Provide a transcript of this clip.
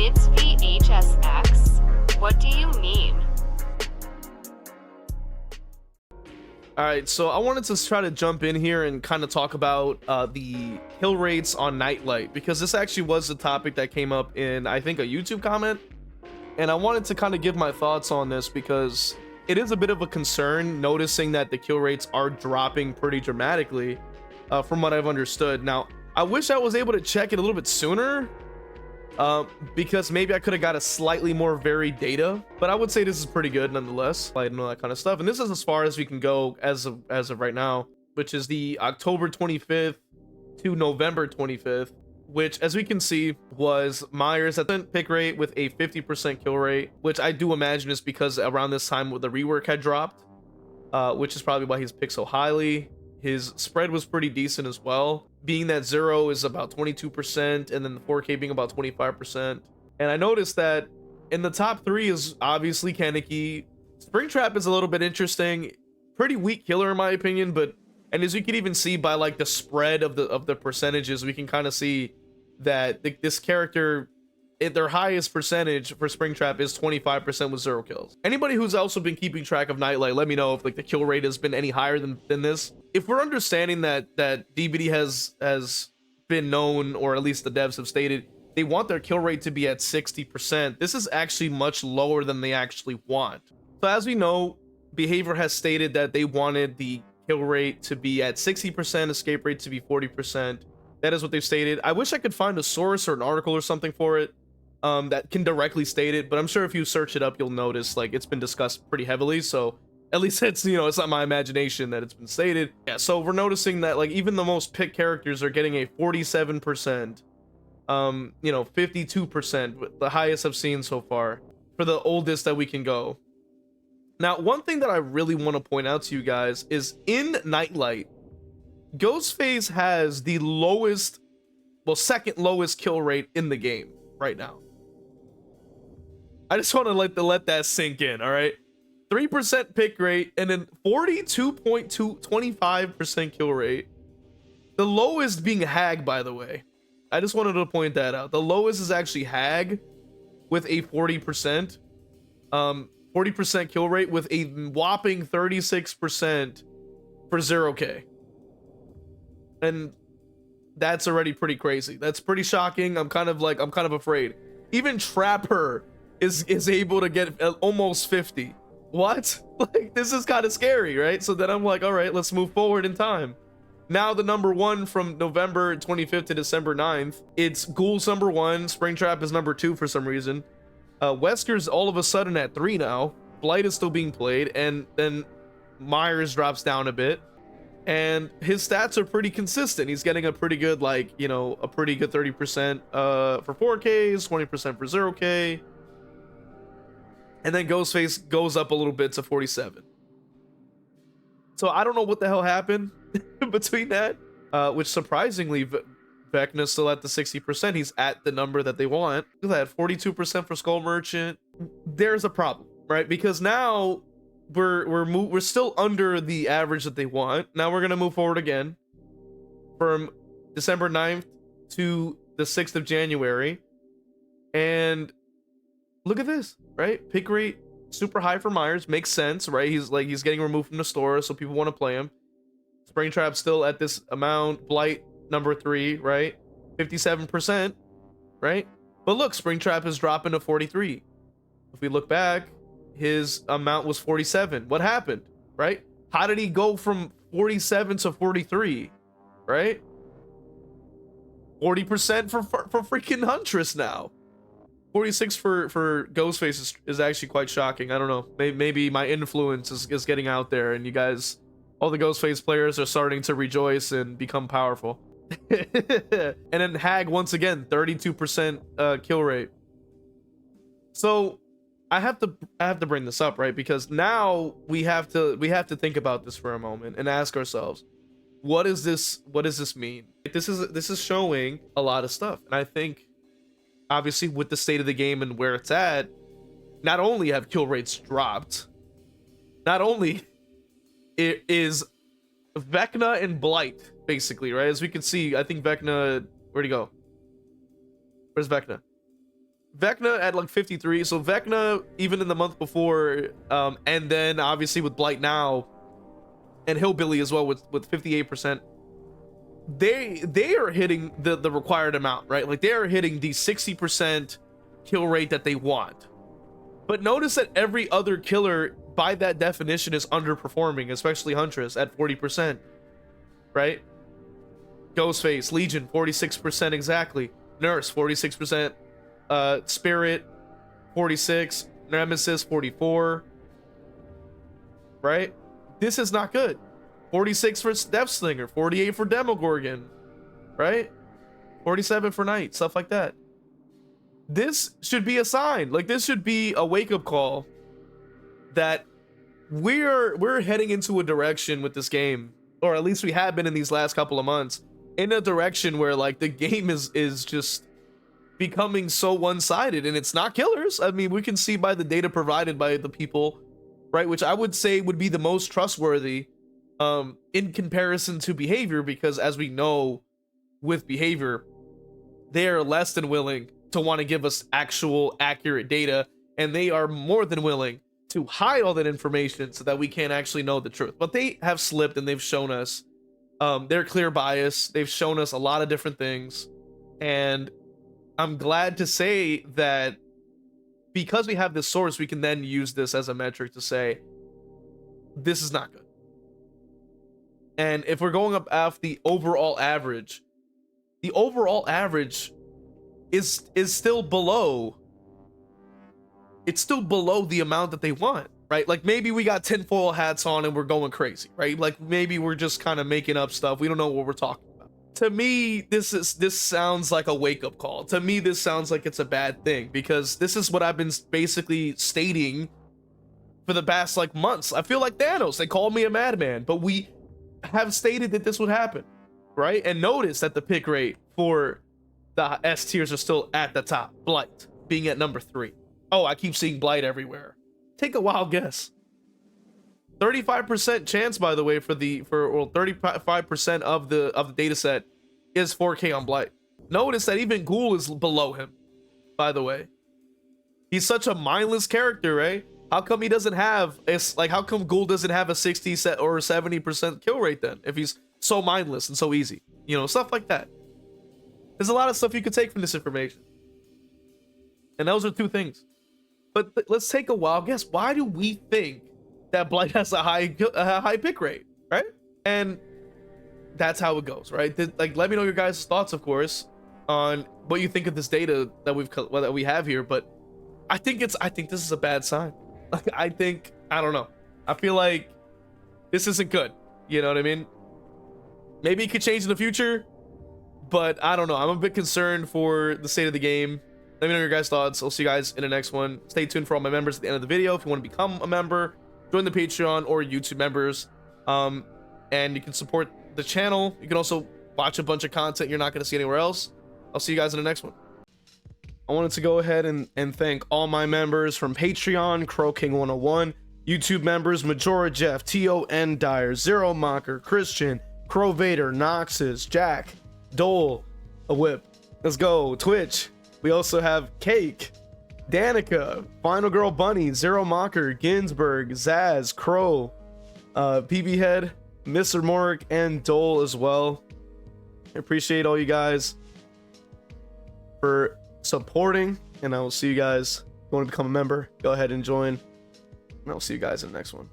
It's v.h.s.x. What do you mean? All right, so I wanted to try to jump in here and kind of talk about the kill rates on NightLight, because this actually was a topic that came up in, I think, a YouTube comment, and I wanted to kind of give my thoughts on this because it is a bit of a concern noticing that the kill rates are dropping pretty dramatically from what I've understood. Now, I wish I was able to check it a little bit sooner, because maybe I could have got a slightly more varied data, but I would say this is pretty good nonetheless. Light and all that kind of stuff. And this is as far as we can go as of right now, which is the October 25th to November 25th, which, as we can see, was Myers at the pick rate with a 50% kill rate, which I do imagine is because around this time the rework had dropped, which is probably why he's picked so highly. His spread was pretty decent as well, being that 0 is about 22% and then the 4K being about 25%. And I noticed that in the top 3 is obviously Kaneki. Springtrap is a little bit interesting, pretty weak killer in my opinion, but and as you can even see by like the spread of the percentages, we can kind of see that this character, their highest percentage for Springtrap is 25% with 0 kills. Anybody who's also been keeping track of NightLight, let me know if like the kill rate has been any higher than this. If we're understanding that DBD has been known, or at least the devs have stated, they want their kill rate to be at 60%, this is actually much lower than they actually want. So as we know, Behavior has stated that they wanted the kill rate to be at 60%, escape rate to be 40%. That is what they've stated. I wish I could find a source or an article or something for it that can directly state it, but I'm sure if you search it up, you'll notice like it's been discussed pretty heavily. So at least it's, you know, it's not my imagination that it's been stated. Yeah, so we're noticing that like even the most picked characters are getting a 47%, you know, 52%, the highest I've seen so far for the oldest that we can go. Now, one thing that I really want to point out to you guys is in NightLight, Ghostface has the lowest, well, second lowest kill rate in the game right now. I just want to let that sink in, all right? 3% pick rate and then 25% kill rate. The lowest being Hag, by the way. I just wanted to point that out. The lowest is actually Hag with a 40%. 40% kill rate with a whopping 36% for 0K. And that's already pretty crazy. That's pretty shocking. I'm kind of afraid. Even Trapper is able to get almost 50. What? Like, this is kind of scary, right? So then I'm like, all right, let's move forward in time. Now the number 1 from November 25th to December 9th, it's Ghoul's number 1, Springtrap is number 2 for some reason. Wesker's all of a sudden at 3 now. Blight is still being played, and then Myers drops down a bit. And his stats are pretty consistent. He's getting a pretty good, like, you know, a pretty good 30% for 4Ks, 20% for 0K. And then Ghostface goes up a little bit to 47. So I don't know what the hell happened between that, which surprisingly, Vecna's still at the 60%. He's at the number that they want. Look at that, 42% for Skull Merchant. There's a problem, right? Because now we're still under the average that they want. Now we're gonna move forward again from December 9th to the 6th of January, and look at this, right? Pick rate super high for Myers, makes sense, right? He's getting removed from the store, so people want to play him. Springtrap still at this amount. Blight number 3, right? 57%, right? But look, Springtrap is dropping to 43. If we look back, his amount was 47. What happened, right? How did he go from 47 to 43, right? 40% for freaking Huntress now. 46 for Ghostface is actually quite shocking. I don't know. Maybe my influence is getting out there, and you guys, all the Ghostface players, are starting to rejoice and become powerful. And then Hag once again, 32% kill rate. So I have to bring this up, right? Because now we have to think about this for a moment and ask ourselves, what does this mean? This is showing a lot of stuff, and I think obviously with the state of the game and where it's at, not only have kill rates dropped, not only it is Vecna and Blight basically, right? As we can see, I think Vecna, where'd he go? Where's Vecna? Vecna at like 53. So Vecna, even in the month before, and then obviously with Blight now, and Hillbilly as well with 58%. They are hitting the required amount, right? Like they are hitting the 60% kill rate that they want. But notice that every other killer by that definition is underperforming, especially Huntress at 40%, right? Ghostface, Legion, 46% exactly. Nurse, 46%. Spirit, 46. Nemesis, 44. Right? This is not good. 46 for Deathslinger, 48 for Demogorgon, right? 47 for Knight, stuff like that. This should be a sign. Like this should be a wake-up call that we're heading into a direction with this game, or at least we have been in these last couple of months, in a direction where like the game is just becoming so one-sided, and it's not killers. I mean, we can see by the data provided by the people, right, which I would say would be the most trustworthy in comparison to behavior, because as we know with behavior, they are less than willing to want to give us actual accurate data, and they are more than willing to hide all that information so that we can't actually know the truth. But they have slipped, and they've shown us their clear bias. They've shown us a lot of different things, and I'm glad to say that because we have this source, we can then use this as a metric to say this is not good. And if we're going up off the overall average is still below. It's still below the amount that they want, right? Like maybe we got tinfoil hats on and we're going crazy, right? Like maybe we're just kind of making up stuff. We don't know what we're talking about. To me, this sounds like a wake-up call. To me, this sounds like it's a bad thing, because this is what I've been basically stating for the past like months. I feel like Thanos. They called me a madman, but we have stated that this would happen, right? And notice that the pick rate for the S tiers are still at the top. Blight being at number 3. Oh, I keep seeing Blight everywhere. Take a wild guess. 35% chance, by the way, for 35% of the data set is 4K on Blight. Notice that even Ghoul is below him, by the way. He's such a mindless character, right? How come he doesn't have, it's like, how come Ghoul doesn't have a 60 or 70% kill rate then, if he's so mindless and so easy? You know, stuff like that. There's a lot of stuff you could take from this information. And those are two things. But let's take a wild guess. Why do we think that Blight has a high pick rate, right? And that's how it goes, right? Like, let me know your guys' thoughts, of course, on what you think of this data that we have here. But I think this is a bad sign. Like, I don't know. I feel like this isn't good. You know what I mean? Maybe it could change in the future, but I don't know. I'm a bit concerned for the state of the game. Let me know your guys' thoughts. I'll see you guys in the next one. Stay tuned for all my members at the end of the video. If you want to become a member, join the Patreon or YouTube members. And you can support the channel. You can also watch a bunch of content you're not going to see anywhere else. I'll see you guys in the next one. I wanted to go ahead and thank all my members from Patreon, Crow King 101, YouTube members, Majora Jeff, T.O.N. Dyer, Zero Mocker, Christian, Crow Vader, Noxus, Jack, Dole, a whip. Let's go. Twitch. We also have Cake, Danica, Final Girl Bunny, Zero Mocker, Ginsburg, Zaz, Crow, PB Head, Mr. Morg, and Dole as well. I appreciate all you guys for supporting, and I will see you guys. If you want to become a member, go ahead and join, and I'll see you guys in the next one.